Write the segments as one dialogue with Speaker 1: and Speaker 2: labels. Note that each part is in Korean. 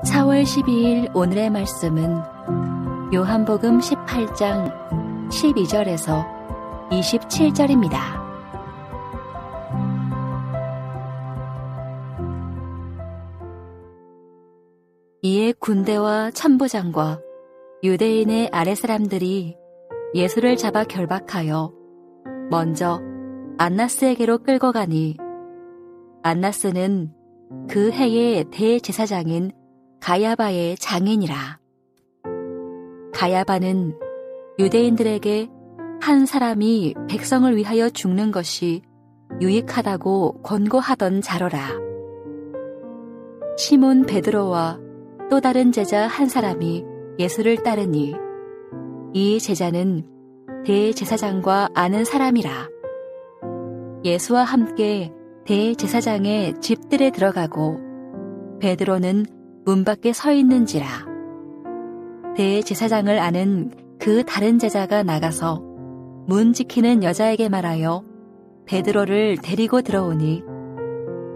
Speaker 1: 4월 12일 오늘의 말씀은 요한복음 18장 12절에서 27절입니다. 이에 군대와 천부장과 유대인의 아랫사람들이 예수를 잡아 결박하여 먼저 안나스에게로 끌고 가니 안나스는 그 해의 대제사장인 가야바의 장인이라. 가야바는 유대인들에게 한 사람이 백성을 위하여 죽는 것이 유익하다고 권고하던 자로라. 시몬 베드로와 또 다른 제자 한 사람이 예수를 따르니 이 제자는 대제사장과 아는 사람이라. 예수와 함께 대제사장의 집들에 들어가고 베드로는 문 밖에 서 있는지라. 대제사장을 아는 그 다른 제자가 나가서 문 지키는 여자에게 말하여 베드로를 데리고 들어오니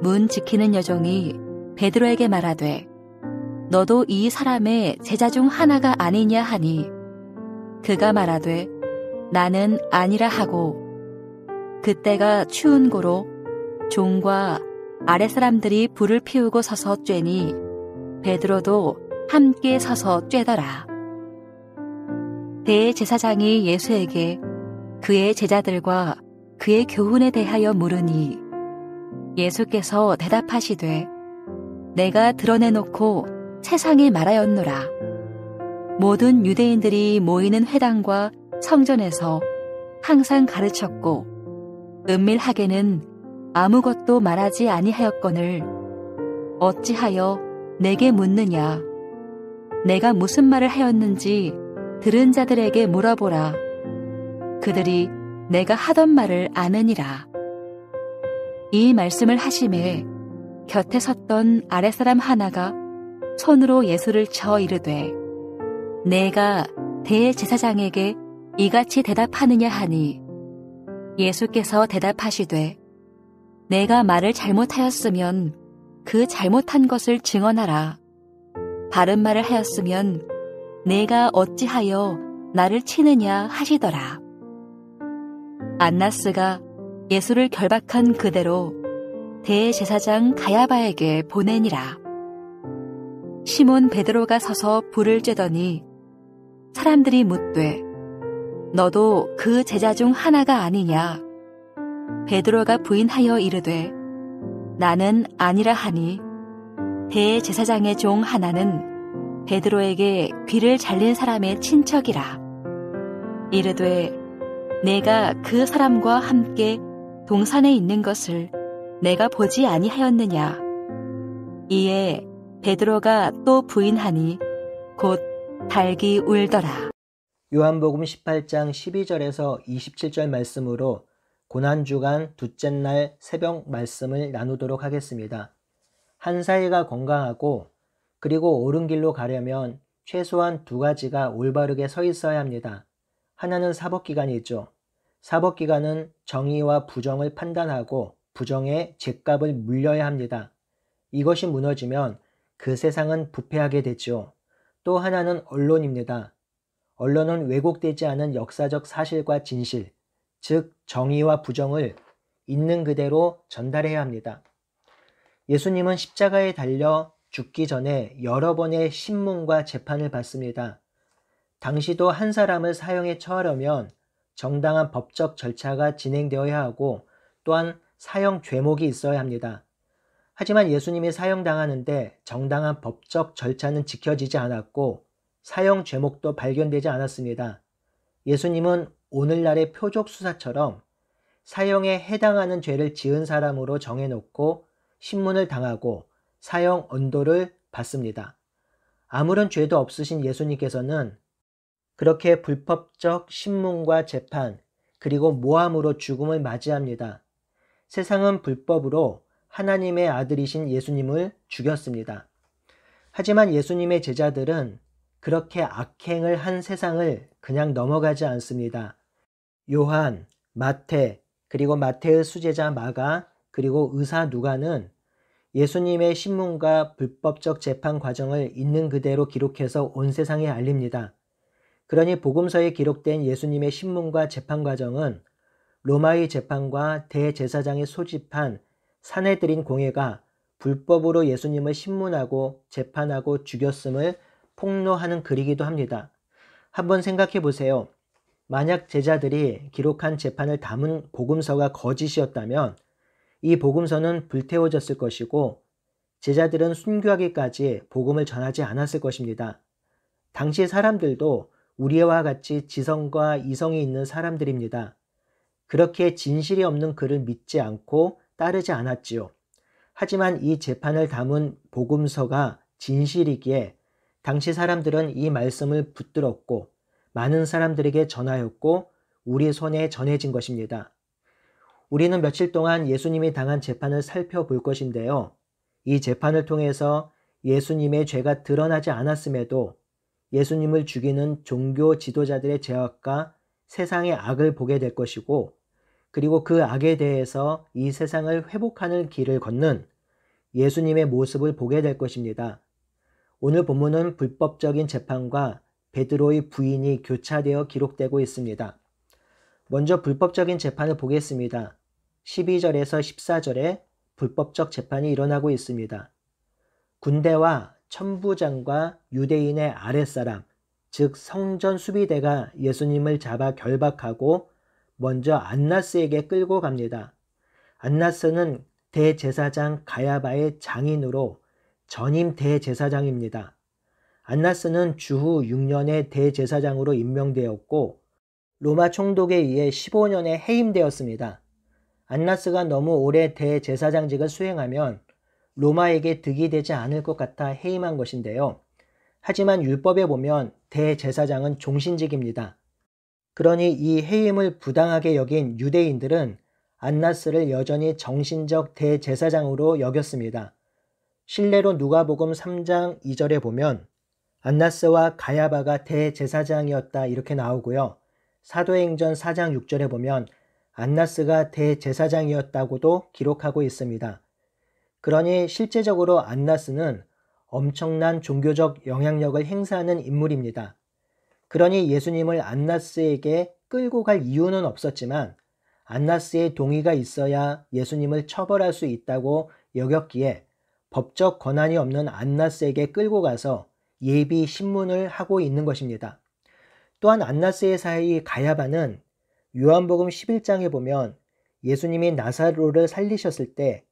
Speaker 1: 문 지키는 여종이 베드로에게 말하되 너도 이 사람의 제자 중 하나가 아니냐 하니 그가 말하되 나는 아니라 하고 그때가 추운 고로 종과 아랫사람들이 불을 피우고 서서 쬐니 베드로도 함께 서서 쬐더라. 대제사장이 예수에게 그의 제자들과 그의 교훈에 대하여 물으니 예수께서 대답하시되 내가 드러내놓고 세상에 말하였노라. 모든 유대인들이 모이는 회당과 성전에서 항상 가르쳤고 은밀하게는 아무것도 말하지 아니하였거늘 어찌하여 내게 묻느냐. 내가 무슨 말을 하였는지 들은 자들에게 물어보라. 그들이 내가 하던 말을 아느니라. 이 말씀을 하심에 곁에 섰던 아랫사람 하나가 손으로 예수를 쳐 이르되 내가 대제사장에게 이같이 대답하느냐 하니 예수께서 대답하시되 내가 말을 잘못하였으면 그 잘못한 것을 증언하라. 바른 말을 하였으면 내가 어찌하여 나를 치느냐 하시더라. 안나스가 예수를 결박한 그대로 대제사장 가야바에게 보내니라. 시몬 베드로가 서서 불을 쬐더니 사람들이 묻되 너도 그 제자 중 하나가 아니냐. 베드로가 부인하여 이르되 나는 아니라 하니 대제사장의 종 하나는 베드로에게 귀를 잘린 사람의 친척이라. 이르되 내가 그 사람과 함께 동산에 있는 것을 내가 보지 아니하였느냐. 이에 베드로가 또 부인하니 곧 달기 울더라.
Speaker 2: 요한복음 18장 12절에서 27절 말씀으로 고난주간 둘째 날 새벽 말씀을 나누도록 하겠습니다. 한 사이가 건강하고 그리고 옳은 길로 가려면 최소한 두 가지가 올바르게 서 있어야 합니다. 하나는 사법기관이죠. 사법기관은 정의와 부정을 판단하고 부정의 죗값을 물려야 합니다. 이것이 무너지면 그 세상은 부패하게 되죠. 또 하나는 언론입니다. 언론은 왜곡되지 않은 역사적 사실과 진실, 즉 정의와 부정을 있는 그대로 전달해야 합니다. 예수님은 십자가에 달려 죽기 전에 여러 번의 신문과 재판을 받습니다. 당시도 한 사람을 사형에 처하려면 정당한 법적 절차가 진행되어야 하고 또한 사형 죄목이 있어야 합니다. 하지만 예수님이 사형당하는데 정당한 법적 절차는 지켜지지 않았고 사형 죄목도 발견되지 않았습니다. 예수님은 오늘날의 표적수사처럼 사형에 해당하는 죄를 지은 사람으로 정해놓고 신문을 당하고 사형 언도를 받습니다. 아무런 죄도 없으신 예수님께서는 그렇게 불법적 신문과 재판 그리고 모함으로 죽음을 맞이합니다. 세상은 불법으로 하나님의 아들이신 예수님을 죽였습니다. 하지만 예수님의 제자들은 그렇게 악행을 한 세상을 그냥 넘어가지 않습니다. 요한, 마태, 그리고 마태의 수제자 마가, 그리고 의사 누가는 예수님의 신문과 불법적 재판 과정을 있는 그대로 기록해서 온 세상에 알립니다. 그러니 복음서에 기록된 예수님의 신문과 재판 과정은 로마의 재판과 대제사장이 소집한 사내들인 공회가 불법으로 예수님을 신문하고 재판하고 죽였음을 폭로하는 글이기도 합니다. 한번 생각해 보세요. 만약 제자들이 기록한 재판을 담은 복음서가 거짓이었다면 이 복음서는 불태워졌을 것이고 제자들은 순교하기까지 복음을 전하지 않았을 것입니다. 당시 사람들도 우리와 같이 지성과 이성이 있는 사람들입니다. 그렇게 진실이 없는 글을 믿지 않고 따르지 않았지요. 하지만 이 재판을 담은 복음서가 진실이기에 당시 사람들은 이 말씀을 붙들었고 많은 사람들에게 전하였고 우리 손에 전해진 것입니다. 우리는 며칠 동안 예수님이 당한 재판을 살펴볼 것인데요. 이 재판을 통해서 예수님의 죄가 드러나지 않았음에도 예수님을 죽이는 종교 지도자들의 죄악과 세상의 악을 보게 될 것이고 그리고 그 악에 대해서 이 세상을 회복하는 길을 걷는 예수님의 모습을 보게 될 것입니다. 오늘 본문은 불법적인 재판과 베드로의 부인이 교차되어 기록되고 있습니다. 먼저 불법적인 재판을 보겠습니다. 12절에서 14절에 불법적 재판이 일어나고 있습니다. 군대와 천부장과 유대인의 아랫사람, 즉 성전 수비대가 예수님을 잡아 결박하고 먼저 안나스에게 끌고 갑니다. 안나스는 대제사장 가야바의 장인으로 전임 대제사장입니다. 안나스는 주후 6년에 대제사장으로 임명되었고 로마 총독에 의해 15년에 해임되었습니다. 안나스가 너무 오래 대제사장직을 수행하면 로마에게 득이 되지 않을 것 같아 해임한 것인데요. 하지만 율법에 보면 대제사장은 종신직입니다. 그러니 이 해임을 부당하게 여긴 유대인들은 안나스를 여전히 정신적 대제사장으로 여겼습니다. 실례로 누가복음 3장 2절에 보면 안나스와 가야바가 대제사장이었다 이렇게 나오고요. 사도행전 4장 6절에 보면 안나스가 대제사장이었다고도 기록하고 있습니다. 그러니 실제적으로 안나스는 엄청난 종교적 영향력을 행사하는 인물입니다. 그러니 예수님을 안나스에게 끌고 갈 이유는 없었지만 안나스의 동의가 있어야 예수님을 처벌할 수 있다고 여겼기에 법적 권한이 없는 안나스에게 끌고 가서 예비 신문을 하고 있는 것입니다. 또한 안나스의 사이 가야바는 요한복음 11장에 보면 예수님이 나사로를 살리셨을 때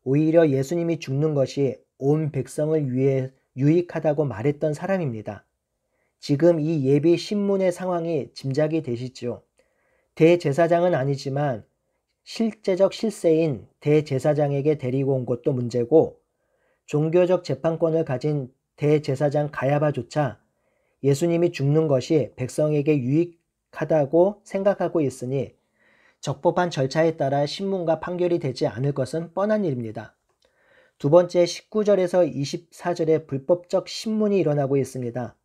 Speaker 2: 오히려 예수님이 죽는 것이 온 백성을 위해 유익하다고 말했던 사람입니다. 지금 이 예비 신문의 상황이 짐작이 되시죠? 대제사장은 아니지만 실제적 실세인 대제사장에게 데리고 온 것도 문제고 종교적 재판권을 가진 대제사장 가야바조차 예수님이 죽는 것이 백성에게 유익하다고 생각하고 있으니 적법한 절차에 따라 신문과 판결이 되지 않을 것은 뻔한 일입니다. 두 번째 19절에서 24절에 불법적 신문이 일어나고 있습니다.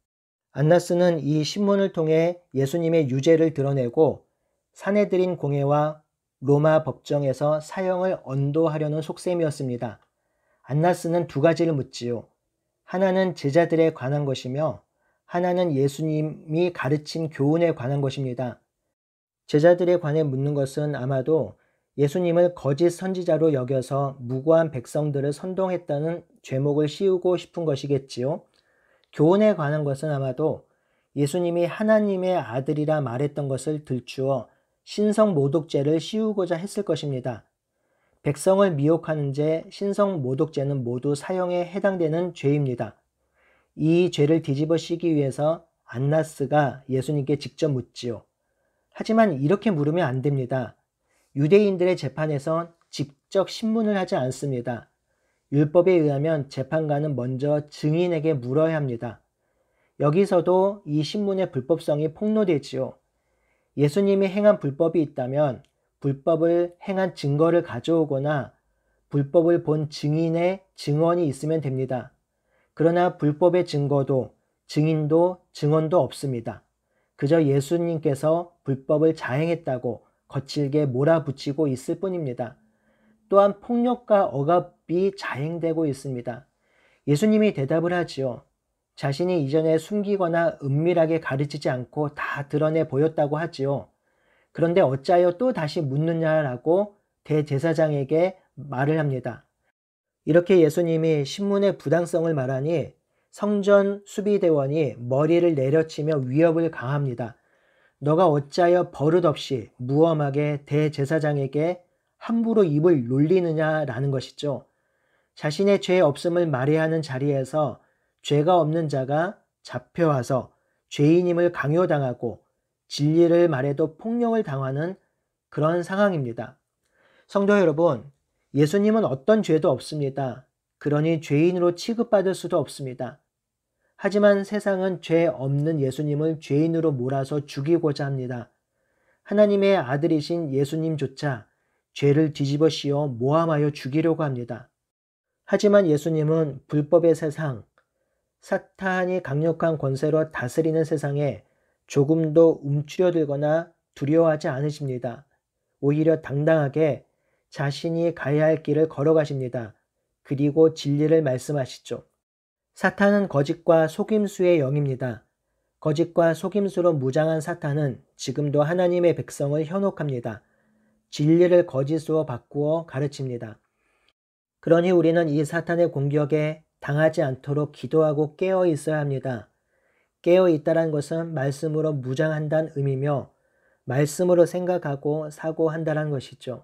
Speaker 2: 안나스는 이 신문을 통해 예수님의 유죄를 드러내고 사내들인 공회와 로마 법정에서 사형을 언도하려는 속셈이었습니다. 안나스는 두 가지를 묻지요. 하나는 제자들에 관한 것이며 하나는 예수님이 가르친 교훈에 관한 것입니다. 제자들에 관해 묻는 것은 아마도 예수님을 거짓 선지자로 여겨서 무고한 백성들을 선동했다는 죄목을 씌우고 싶은 것이겠지요. 교훈에 관한 것은 아마도 예수님이 하나님의 아들이라 말했던 것을 들추어 신성모독죄를 씌우고자 했을 것입니다. 백성을 미혹하는 죄, 신성모독죄는 모두 사형에 해당되는 죄입니다. 이 죄를 뒤집어 씌기 위해서 안나스가 예수님께 직접 묻지요. 하지만 이렇게 물으면 안 됩니다. 유대인들의 재판에선 직접 신문을 하지 않습니다. 율법에 의하면 재판관은 먼저 증인에게 물어야 합니다. 여기서도 이 신문의 불법성이 폭로되지요. 예수님이 행한 불법이 있다면 불법을 행한 증거를 가져오거나 불법을 본 증인의 증언이 있으면 됩니다. 그러나 불법의 증거도 증인도 증언도 없습니다. 그저 예수님께서 불법을 자행했다고 거칠게 몰아붙이고 있을 뿐입니다. 또한 폭력과 억압이 율법이 자행되고 있습니다. 예수님이 대답을 하지요. 자신이 이전에 숨기거나 은밀하게 가르치지 않고 다 드러내 보였다고 하지요. 그런데 어찌하여 또 다시 묻느냐라고 대제사장에게 말을 합니다. 이렇게 예수님이 신문의 부당성을 말하니 성전 수비대원이 머리를 내려치며 위협을 가합니다. 너가 어찌하여 버릇없이 무엄하게 대제사장에게 함부로 입을 놀리느냐라는 것이죠. 자신의 죄 없음을 말해야 하는 자리에서 죄가 없는 자가 잡혀와서 죄인임을 강요당하고 진리를 말해도 폭력을 당하는 그런 상황입니다. 성도 여러분, 예수님은 어떤 죄도 없습니다. 그러니 죄인으로 취급받을 수도 없습니다. 하지만 세상은 죄 없는 예수님을 죄인으로 몰아서 죽이고자 합니다. 하나님의 아들이신 예수님조차 죄를 뒤집어 씌워 모함하여 죽이려고 합니다. 하지만 예수님은 불법의 세상, 사탄이 강력한 권세로 다스리는 세상에 조금도 움츠려들거나 두려워하지 않으십니다. 오히려 당당하게 자신이 가야 할 길을 걸어가십니다. 그리고 진리를 말씀하시죠. 사탄은 거짓과 속임수의 영입니다. 거짓과 속임수로 무장한 사탄은 지금도 하나님의 백성을 현혹합니다. 진리를 거짓으로 바꾸어 가르칩니다. 그러니 우리는 이 사탄의 공격에 당하지 않도록 기도하고 깨어 있어야 합니다. 깨어 있다는 것은 말씀으로 무장한다는 의미며 말씀으로 생각하고 사고한다는 것이죠.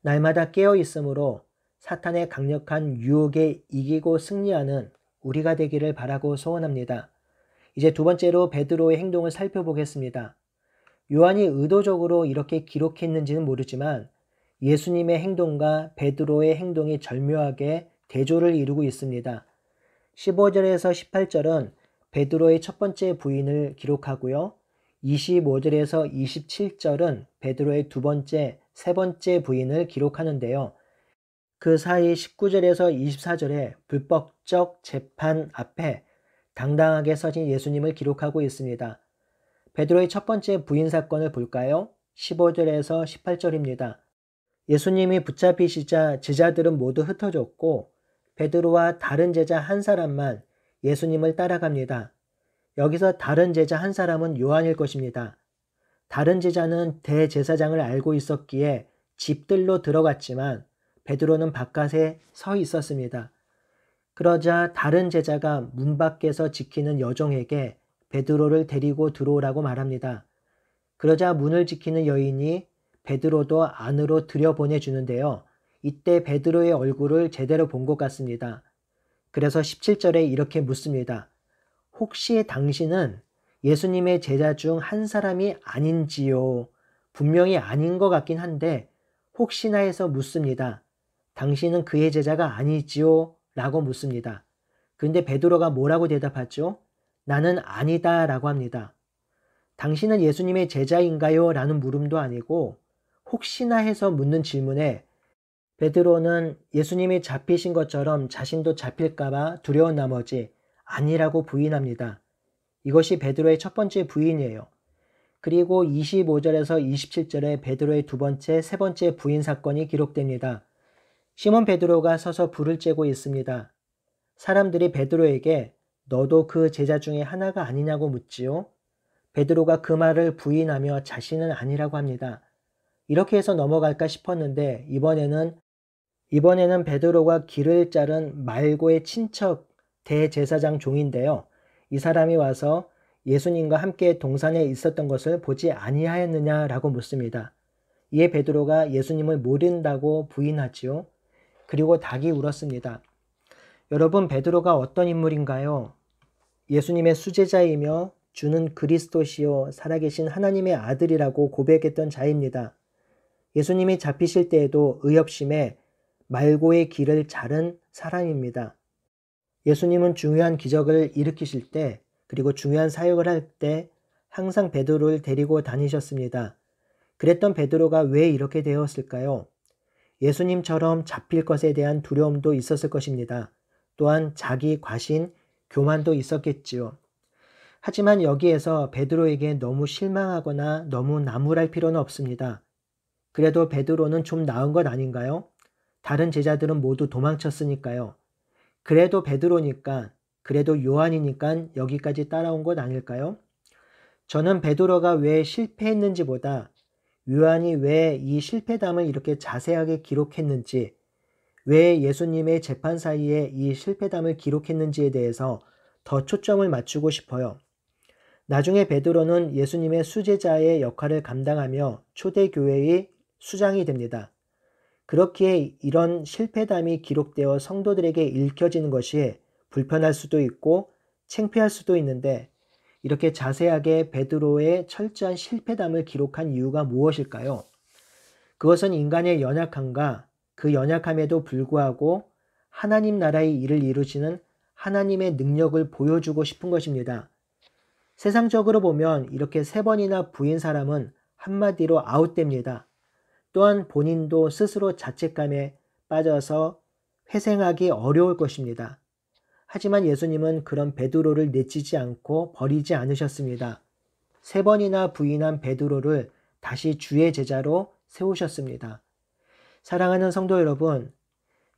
Speaker 2: 날마다 깨어 있으므로 사탄의 강력한 유혹에 이기고 승리하는 우리가 되기를 바라고 소원합니다. 이제 두 번째로 베드로의 행동을 살펴보겠습니다. 요한이 의도적으로 이렇게 기록했는지는 모르지만 예수님의 행동과 베드로의 행동이 절묘하게 대조를 이루고 있습니다. 15절에서 18절은 베드로의 첫 번째 부인을 기록하고요. 25절에서 27절은 베드로의 두 번째, 세 번째 부인을 기록하는데요. 그 사이 19절에서 24절에 불법적 재판 앞에 당당하게 서신 예수님을 기록하고 있습니다. 베드로의 첫 번째 부인 사건을 볼까요? 15절에서 18절입니다. 예수님이 붙잡히시자 제자들은 모두 흩어졌고 베드로와 다른 제자 한 사람만 예수님을 따라갑니다. 여기서 다른 제자 한 사람은 요한일 것입니다. 다른 제자는 대제사장을 알고 있었기에 집들로 들어갔지만 베드로는 바깥에 서 있었습니다. 그러자 다른 제자가 문 밖에서 지키는 여종에게 베드로를 데리고 들어오라고 말합니다. 그러자 문을 지키는 여인이 베드로도 안으로 들여보내주는데요. 이때 베드로의 얼굴을 제대로 본 것 같습니다. 그래서 17절에 이렇게 묻습니다. 혹시 당신은 예수님의 제자 중 한 사람이 아닌지요? 분명히 아닌 것 같긴 한데 혹시나 해서 묻습니다. 당신은 그의 제자가 아니지요? 라고 묻습니다. 그런데 베드로가 뭐라고 대답하죠? 나는 아니다 라고 합니다. 당신은 예수님의 제자인가요? 라는 물음도 아니고 혹시나 해서 묻는 질문에 베드로는 예수님이 잡히신 것처럼 자신도 잡힐까봐 두려운 나머지 아니라고 부인합니다. 이것이 베드로의 첫 번째 부인이에요. 그리고 25절에서 27절에 베드로의 두 번째, 세 번째 부인 사건이 기록됩니다. 시몬 베드로가 서서 불을 쬐고 있습니다. 사람들이 베드로에게 너도 그 제자 중에 하나가 아니냐고 묻지요. 베드로가 그 말을 부인하며 자신은 아니라고 합니다. 이렇게 해서 넘어갈까 싶었는데 이번에는 베드로가 길을 자른 말고의 친척 대제사장 종인데요. 이 사람이 와서 예수님과 함께 동산에 있었던 것을 보지 아니하였느냐라고 묻습니다. 이에 베드로가 예수님을 모른다고 부인하지요. 그리고 닭이 울었습니다. 여러분, 베드로가 어떤 인물인가요? 예수님의 수제자이며 주는 그리스도시요 살아계신 하나님의 아들이라고 고백했던 자입니다. 예수님이 잡히실 때에도 의협심에 말고의 길을 자른 사람입니다. 예수님은 중요한 기적을 일으키실 때 그리고 중요한 사역을 할 때 항상 베드로를 데리고 다니셨습니다. 그랬던 베드로가 왜 이렇게 되었을까요? 예수님처럼 잡힐 것에 대한 두려움도 있었을 것입니다. 또한 자기 과신, 교만도 있었겠지요. 하지만 여기에서 베드로에게 너무 실망하거나 너무 나무랄 필요는 없습니다. 그래도 베드로는 좀 나은 것 아닌가요? 다른 제자들은 모두 도망쳤으니까요. 그래도 베드로니까, 그래도 요한이니까 여기까지 따라온 것 아닐까요? 저는 베드로가 왜 실패했는지보다 요한이 왜 이 실패담을 이렇게 자세하게 기록했는지, 왜 예수님의 재판 사이에 이 실패담을 기록했는지에 대해서 더 초점을 맞추고 싶어요. 나중에 베드로는 예수님의 수제자의 역할을 감당하며 초대교회의 수장이 됩니다. 그렇기에 이런 실패담이 기록되어 성도들에게 읽혀지는 것이 불편할 수도 있고 창피할 수도 있는데, 이렇게 자세하게 베드로의 철저한 실패담을 기록한 이유가 무엇일까요? 그것은 인간의 연약함과 그 연약함에도 불구하고 하나님 나라의 일을 이루시는 하나님의 능력을 보여주고 싶은 것입니다. 세상적으로 보면 이렇게 3번이나 부인 사람은 한마디로 아웃됩니다. 또한 본인도 스스로 자책감에 빠져서 회생하기 어려울 것입니다. 하지만 예수님은 그런 베드로를 내치지 않고 버리지 않으셨습니다. 3번이나 부인한 베드로를 다시 주의 제자로 세우셨습니다. 사랑하는 성도 여러분,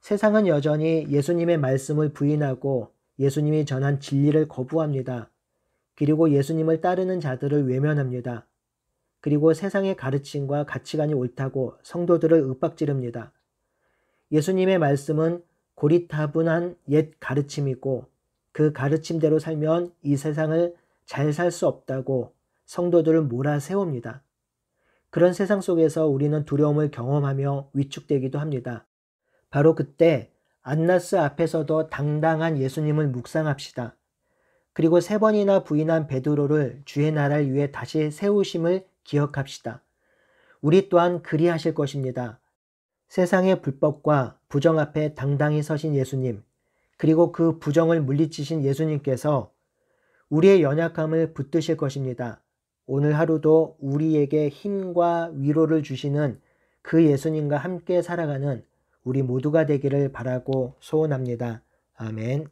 Speaker 2: 세상은 여전히 예수님의 말씀을 부인하고 예수님이 전한 진리를 거부합니다. 그리고 예수님을 따르는 자들을 외면합니다. 그리고 세상의 가르침과 가치관이 옳다고 성도들을 윽박지릅니다. 예수님의 말씀은 고리타분한 옛 가르침이고, 그 가르침대로 살면 이 세상을 잘 살 수 없다고 성도들을 몰아세웁니다. 그런 세상 속에서 우리는 두려움을 경험하며 위축되기도 합니다. 바로 그때 안나스 앞에서도 당당한 예수님을 묵상합시다. 그리고 3번이나 부인한 베드로를 주의 나라를 위해 다시 세우심을 기억합시다. 우리 또한 그리하실 것입니다. 세상의 불법과 부정 앞에 당당히 서신 예수님, 그리고 그 부정을 물리치신 예수님께서 우리의 연약함을 붙드실 것입니다. 오늘 하루도 우리에게 힘과 위로를 주시는 그 예수님과 함께 살아가는 우리 모두가 되기를 바라고 소원합니다. 아멘.